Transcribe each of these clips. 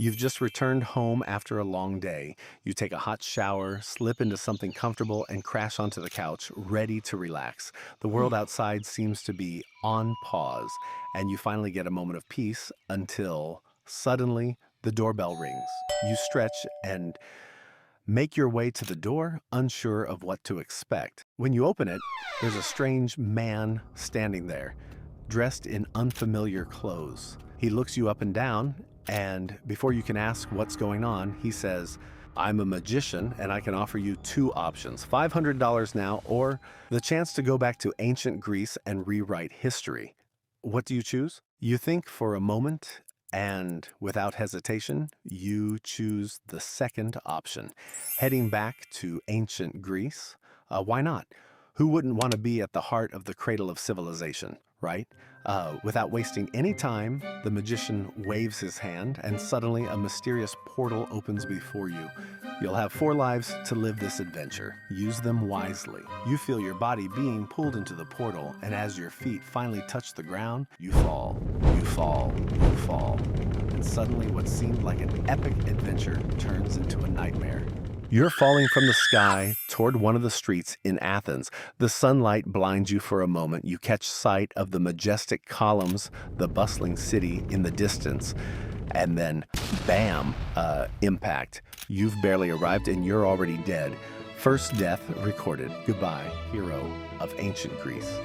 You've just returned home after a long day. You take a hot shower, slip into something comfortable, and crash onto the couch, ready to relax. The world outside seems to be on pause, and you finally get a moment of peace until suddenly the doorbell rings. You stretch and make your way to the door, unsure of what to expect. When you open it, there's a strange man standing there, dressed in unfamiliar clothes. He looks you up and down, and before you can ask what's going on, he says, "I'm a magician, and I can offer you two options, $500 now, or the chance to go back to ancient Greece and rewrite history." What do you choose? You think for a moment, and without hesitation, you choose the second option, heading back to ancient Greece. Why not? Who wouldn't want to be at the heart of the cradle of civilization, right? Without wasting any time, the magician waves his hand, and suddenly a mysterious portal opens before you. You'll have 4 lives to live this adventure. Use them wisely. You feel your body being pulled into the portal, and as your feet finally touch the ground, you fall, you fall, you fall. And suddenly what seemed like an epic adventure turns into a nightmare. You're falling from the sky toward one of the streets in Athens. The sunlight blinds you for a moment. You catch sight of the majestic columns, the bustling city in the distance, and then, bam, impact. You've barely arrived and you're already dead. First death recorded. Goodbye, hero of ancient Greece.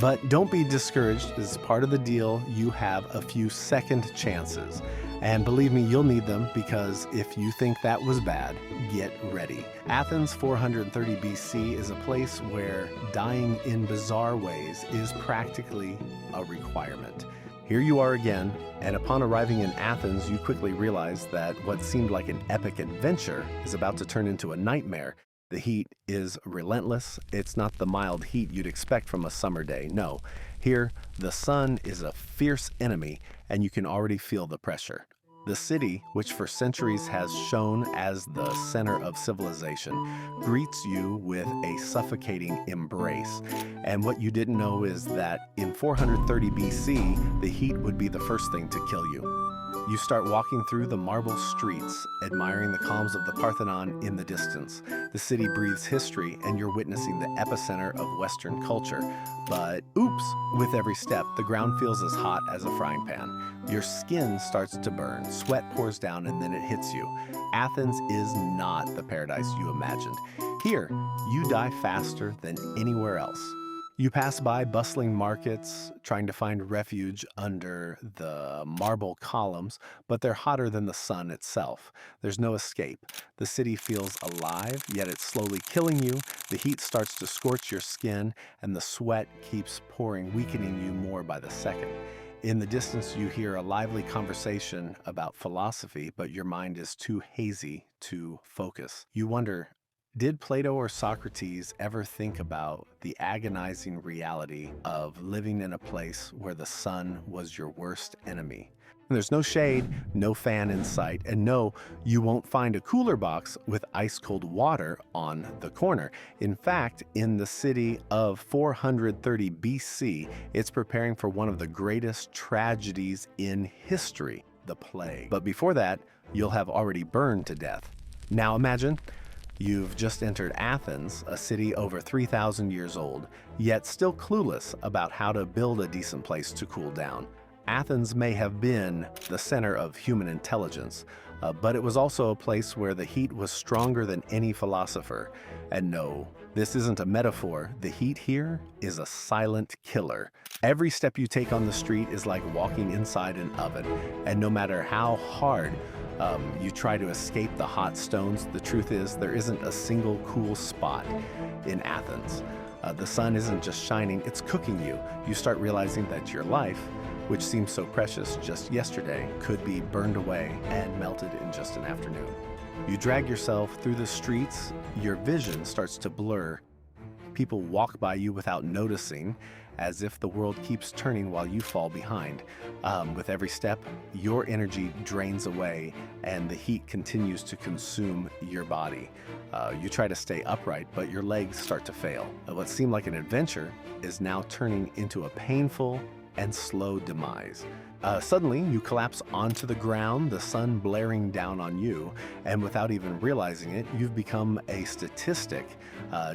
But don't be discouraged. As part of the deal, you have a few second chances. And believe me, you'll need them, because if you think that was bad, get ready. Athens 430 BC is a place where dying in bizarre ways is practically a requirement. Here you are again, and upon arriving in Athens, you quickly realize that what seemed like an epic adventure is about to turn into a nightmare. The heat is relentless. It's not the mild heat you'd expect from a summer day. No, here the sun is a fierce enemy, and you can already feel the pressure. The city, which for centuries has shone as the center of civilization, greets you with a suffocating embrace. And what you didn't know is that in 430 BC, the heat would be the first thing to kill you. You start walking through the marble streets, admiring the columns of the Parthenon in the distance. The city breathes history, and you're witnessing the epicenter of Western culture. But oops, with every step, the ground feels as hot as a frying pan. Your skin starts to burn, sweat pours down, and then it hits you. Athens is not the paradise you imagined. Here, you die faster than anywhere else. You pass by bustling markets, trying to find refuge under the marble columns, but they're hotter than the sun itself. There's no escape. The city feels alive, yet it's slowly killing you. The heat starts to scorch your skin, and the sweat keeps pouring, weakening you more by the second. In the distance, you hear a lively conversation about philosophy, but your mind is too hazy to focus. You wonder, did Plato or Socrates ever think about the agonizing reality of living in a place where the sun was your worst enemy? There's no shade, no fan in sight, and no, you won't find a cooler box with ice-cold water on the corner. In fact, in the city of 430 BC, it's preparing for one of the greatest tragedies in history, the plague. But before that, you'll have already burned to death. Now imagine, you've just entered Athens, a city over 3,000 years old, yet still clueless about how to build a decent place to cool down. Athens may have been the center of human intelligence, but it was also a place where the heat was stronger than any philosopher. And no, this isn't a metaphor. The heat here is a silent killer. Every step you take on the street is like walking inside an oven, and no matter how hard you try to escape the hot stones, the truth is there isn't a single cool spot in Athens. The sun isn't just shining, it's cooking you. You start realizing that your life, which seemed so precious just yesterday, could be burned away and melted in just an afternoon. You drag yourself through the streets, your vision starts to blur. People walk by you without noticing, as if the world keeps turning while you fall behind. With every step, your energy drains away and the heat continues to consume your body. You try to stay upright, but your legs start to fail. What seemed like an adventure is now turning into a painful and slow demise. Suddenly, you collapse onto the ground, the sun blaring down on you, and without even realizing it, you've become a statistic.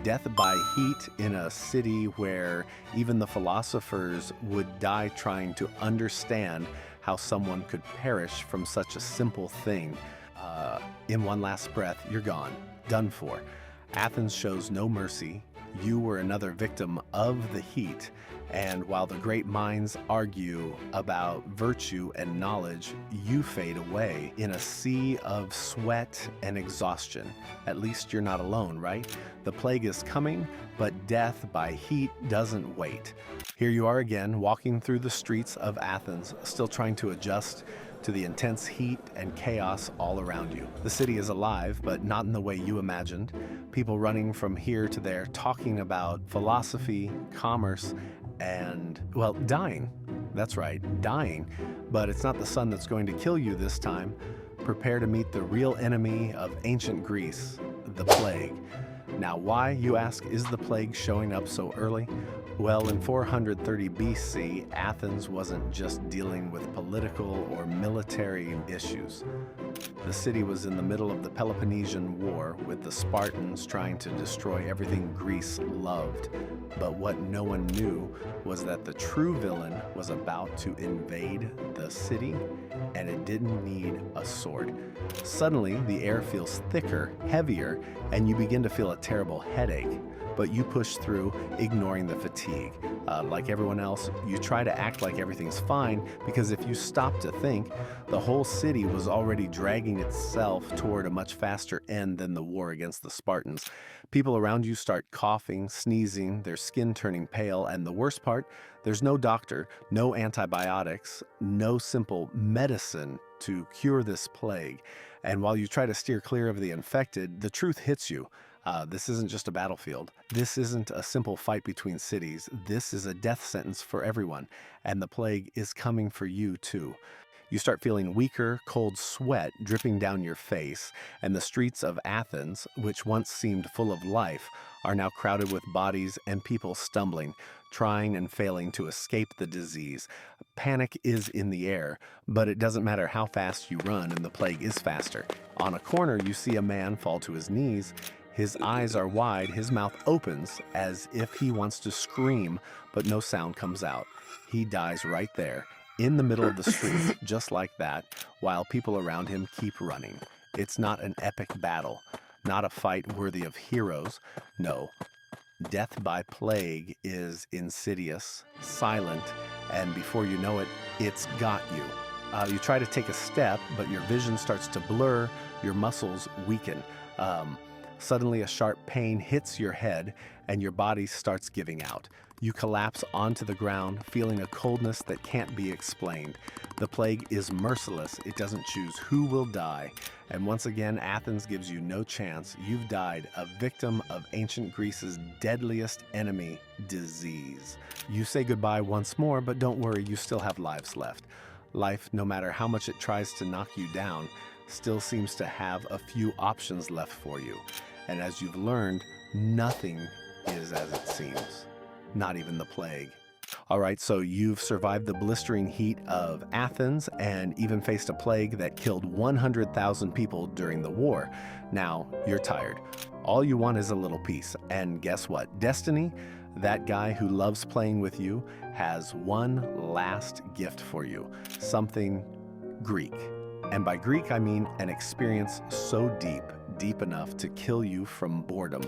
Death by heat in a city where even the philosophers would die trying to understand how someone could perish from such a simple thing. In one last breath, you're gone, done for. Athens shows no mercy. You were another victim of the heat. And while the great minds argue about virtue and knowledge, you fade away in a sea of sweat and exhaustion. At least you're not alone, right? The plague is coming, but death by heat doesn't wait. Here you are again, walking through the streets of Athens, still trying to adjust to the intense heat and chaos all around you. The city is alive, but not in the way you imagined. People running from here to there, talking about philosophy, commerce, and, well, dying. That's right, dying. But it's not the sun that's going to kill you this time. Prepare to meet the real enemy of ancient Greece, the plague. Now, why, you ask, is the plague showing up so early? Well, in 430 BC, Athens wasn't just dealing with political or military issues. The city was in the middle of the Peloponnesian War, with the Spartans trying to destroy everything Greece loved. But what no one knew was that the true villain was about to invade the city, and it didn't need a sword. Suddenly, the air feels thicker, heavier, and you begin to feel a terrible headache. But you push through, ignoring the fatigue. Like everyone else, you try to act like everything's fine, because if you stop to think, the whole city was already dragging itself toward a much faster end than the war against the Spartans. People around you start coughing, sneezing, their skin turning pale, and the worst part, there's no doctor, no antibiotics, no simple medicine to cure this plague. And while you try to steer clear of the infected, the truth hits you. This isn't just a battlefield. This isn't a simple fight between cities. This is a death sentence for everyone, and the plague is coming for you too. You start feeling weaker, cold sweat dripping down your face, and the streets of Athens, which once seemed full of life, are now crowded with bodies and people stumbling, trying and failing to escape the disease. Panic is in the air, but it doesn't matter how fast you run, and the plague is faster. On a corner, you see a man fall to his knees. His eyes are wide, his mouth opens as if he wants to scream, but no sound comes out. He dies right there, in the middle of the street, just like that, while people around him keep running. It's not an epic battle, not a fight worthy of heroes. No, death by plague is insidious, silent, and before you know it, it's got you. You try to take a step, but your vision starts to blur, your muscles weaken. Suddenly a sharp pain hits your head and your body starts giving out. You collapse onto the ground, feeling a coldness that can't be explained. The plague is merciless. It doesn't choose who will die. And once again, Athens gives you no chance. You've died, a victim of ancient Greece's deadliest enemy, disease. You say goodbye once more, but don't worry, you still have lives left. Life, no matter how much it tries to knock you down, still seems to have a few options left for you. And as you've learned, nothing is as it seems, not even the plague. All right, so you've survived the blistering heat of Athens and even faced a plague that killed 100,000 people during the war. Now you're tired. All you want is a little peace. And guess what? Destiny, that guy who loves playing with you, has one last gift for you, something Greek. And by Greek, I mean an experience so deep enough to kill you from boredom.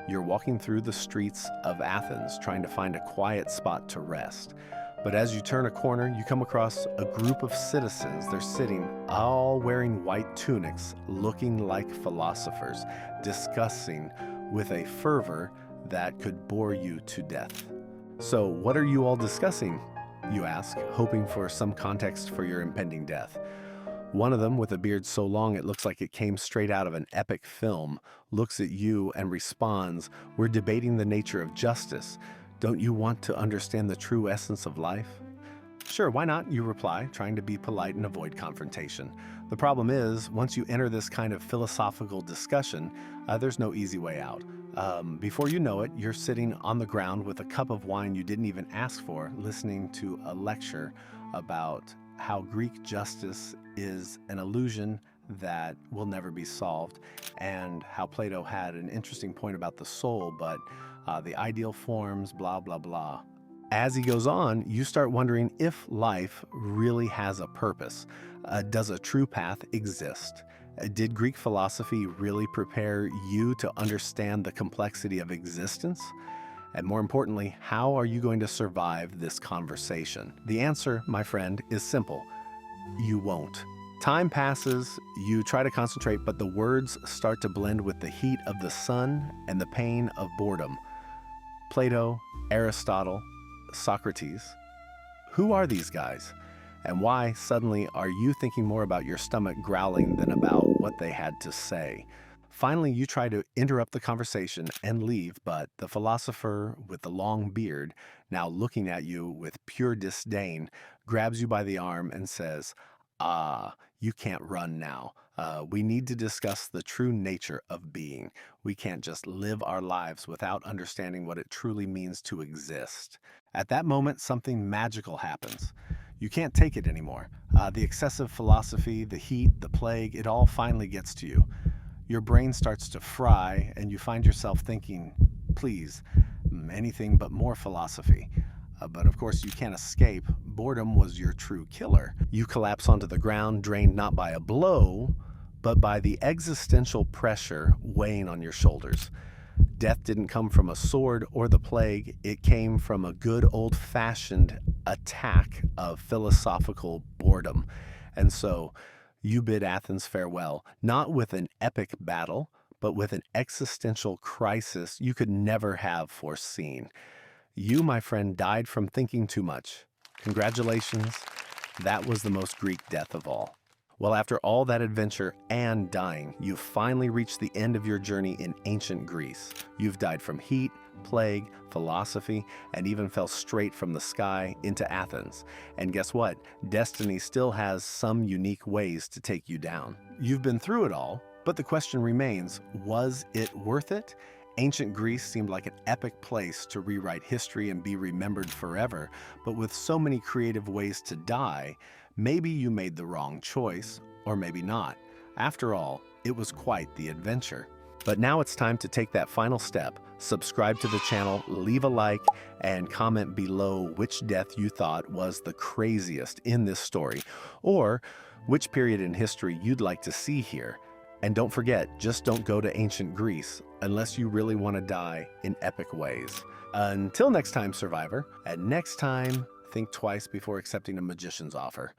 You're walking through the streets of Athens, trying to find a quiet spot to rest. But as you turn a corner, you come across a group of citizens. They're sitting, all wearing white tunics, looking like philosophers, discussing with a fervor that could bore you to death. So what are you all discussing? You ask, hoping for some context for your impending death. One of them, with a beard so long it looks like it came straight out of an epic film, looks at you and responds, "We're debating the nature of justice. Don't you want to understand the true essence of life?" "Sure, why not?" you reply, trying to be polite and avoid confrontation. The problem is, once you enter this kind of philosophical discussion, there's no easy way out. Before you know it, you're sitting on the ground with a cup of wine you didn't even ask for, listening to a lecture about how Greek justice is an illusion that will never be solved, and how Plato had an interesting point about the soul, but the ideal forms, blah, blah, blah. As he goes on, you start wondering if life really has a purpose. Does a true path exist? Did Greek philosophy really prepare you to understand the complexity of existence? And more importantly, how are you going to survive this conversation? The answer, my friend, is simple. You won't. Time passes, you try to concentrate, but the words start to blend with the heat of the sun and the pain of boredom. Plato, Aristotle, Socrates. Who are these guys? And why suddenly are you thinking more about your stomach growling than about what they had to say? Finally, you try to interrupt the conversation and leave, but the philosopher with the long beard, now looking at you with pure disdain, grabs you by the arm and says, "Ah, you can't run now. We need to discuss the true nature of being. We can't just live our lives without understanding what it truly means to exist." At that moment, something magical happens. You can't take it anymore. The excessive philosophy, the heat, the plague, it all finally gets to you. Your brain starts to fry, and you find yourself thinking, please, anything but more philosophy. But of course, you can't escape. Boredom was your true killer. You collapse onto the ground, drained not by a blow, but by the existential pressure weighing on your shoulders. Death didn't come from a sword or the plague. It came from a good old-fashioned attack of philosophical boredom. And so you bid Athens farewell, not with an epic battle, but with an existential crisis you could never have foreseen. You, my friend, died from thinking too much. Congratulations, that was the most Greek death of all. Well, after all that adventure and dying, you've finally reached the end of your journey in ancient Greece. You've died from heat, plague, philosophy, and even fell straight from the sky into Athens. And guess what? Destiny still has some unique ways to take you down. You've been through it all, but the question remains, was it worth it? Ancient Greece seemed like an epic place to rewrite history and be remembered forever, but with so many creative ways to die, maybe you made the wrong choice, or maybe not. After all, it was quite the adventure. But now it's time to take that final step. Subscribe to the channel, leave a like, and comment below which death you thought was the craziest in this story, or which period in history you'd like to see here. And don't forget, just don't go to ancient Greece unless you really want to die in epic ways. Until next time, survivor, and next time, think twice before accepting a magician's offer.